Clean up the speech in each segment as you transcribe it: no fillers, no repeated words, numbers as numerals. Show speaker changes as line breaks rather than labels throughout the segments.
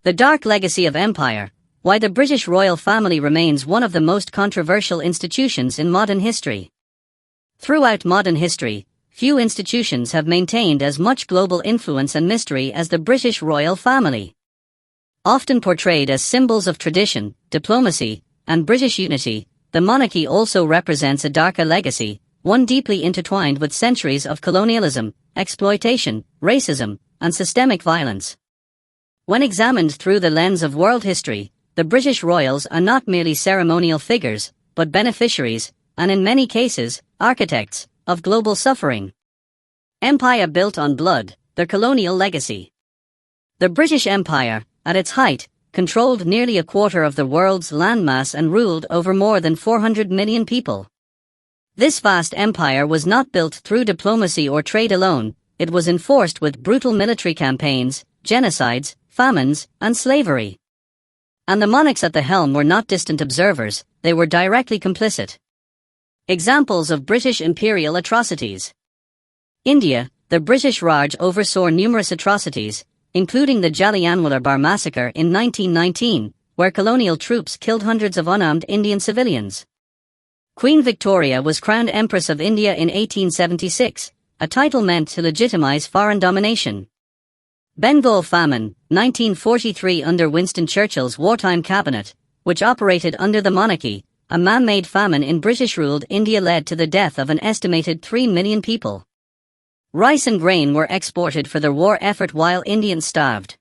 The Dark Legacy of Empire: Why the British royal family remains one of the most controversial institutions in modern history. Throughout modern history, few institutions have maintained as much global influence and mystery as the British royal family. Often portrayed as symbols of tradition, diplomacy, and British unity, the monarchy also represents a darker legacy, one deeply intertwined with centuries of colonialism, exploitation, racism, and systemic violence. When examined through the lens of world history, the British royals are not merely ceremonial figures, but beneficiaries, and in many cases, architects, of global suffering. Empire built on blood: their colonial legacy. The British Empire, at its height, controlled nearly a quarter of the world's landmass and ruled over more than 400 million people. This vast empire was not built through diplomacy or trade alone, it was enforced with brutal military campaigns, genocides, famines, and slavery. And the monarchs at the helm were not distant observers, they were directly complicit. Examples of British imperial atrocities. India: the British Raj oversaw numerous atrocities, including the Jallianwala Bagh massacre in 1919, where colonial troops killed hundreds of unarmed Indian civilians. Queen Victoria was crowned Empress of India in 1876, a title meant to legitimize foreign domination. Bengal famine, 1943. Under Winston Churchill's wartime cabinet, which operated under the monarchy, a man-made famine in British-ruled India led to the death of an estimated 3 million people. Rice and grain were exported for the war effort while Indians starved.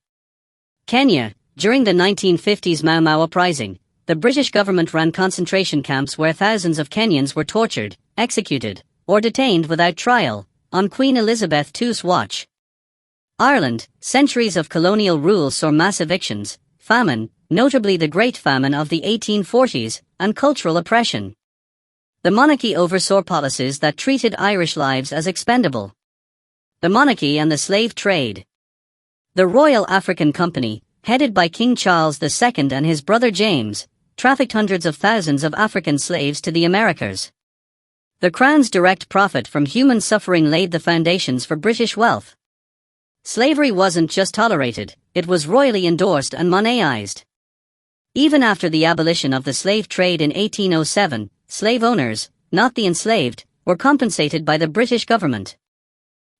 Kenya: during the 1950s Mau Mau uprising, the British government ran concentration camps where thousands of Kenyans were tortured, executed, or detained without trial, on Queen Elizabeth II's watch. Ireland: centuries of colonial rule saw mass evictions, famine, notably the Great Famine of the 1840s, and cultural oppression. The monarchy oversaw policies that treated Irish lives as expendable. The monarchy and the slave trade. The Royal African Company, headed by King Charles II and his brother James, trafficked hundreds of thousands of African slaves to the Americas. The Crown's direct profit from human suffering laid the foundations for British wealth. Slavery wasn't just tolerated, it was royally endorsed and monetized. Even after the abolition of the slave trade in 1807, slave owners, not the enslaved, were compensated by the British government.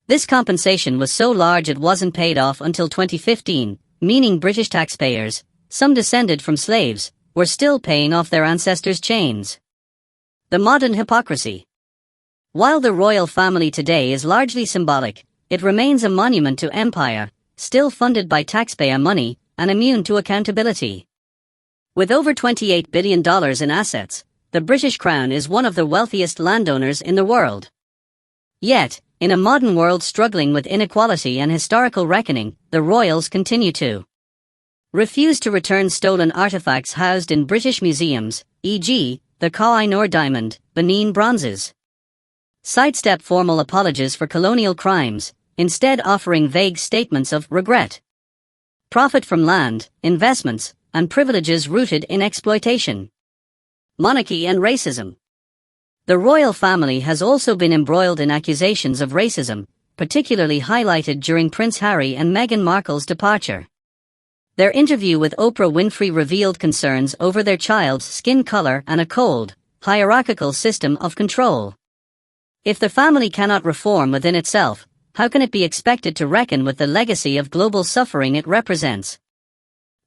This compensation was so large it wasn't paid off until 2015, meaning British taxpayers, some descended from slaves, were still paying off their ancestors' chains. The modern hypocrisy. While the royal family today is largely symbolic, it remains a monument to empire, still funded by taxpayer money, and immune to accountability. With over $28 billion in assets, the British Crown is one of the wealthiest landowners in the world. Yet, in a modern world struggling with inequality and historical reckoning, the royals continue to refuse to return stolen artifacts housed in British museums, e.g., the Koh-i-Noor diamond, Benin bronzes. Sidestep formal apologies for colonial crimes, instead offering vague statements of regret. Profit from land, investments, and privileges rooted in exploitation. Monarchy and racism. The royal family has also been embroiled in accusations of racism, particularly highlighted during Prince Harry and Meghan Markle's departure. Their interview with Oprah Winfrey revealed concerns over their child's skin color and a cold, hierarchical system of control. If the family cannot reform within itself, how can it be expected to reckon with the legacy of global suffering it represents?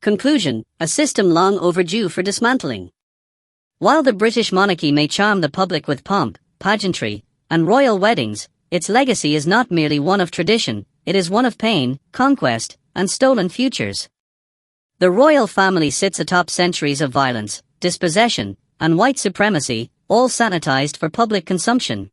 Conclusion: a system long overdue for dismantling. While the British monarchy may charm the public with pomp, pageantry, and royal weddings, its legacy is not merely one of tradition, it is one of pain, conquest, and stolen futures. The royal family sits atop centuries of violence, dispossession, and white supremacy, all sanitized for public consumption.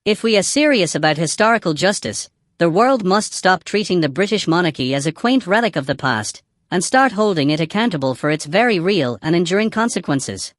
If we are serious about historical justice, the world must stop treating the British monarchy as a quaint relic of the past, and start holding it accountable for its very real and enduring consequences.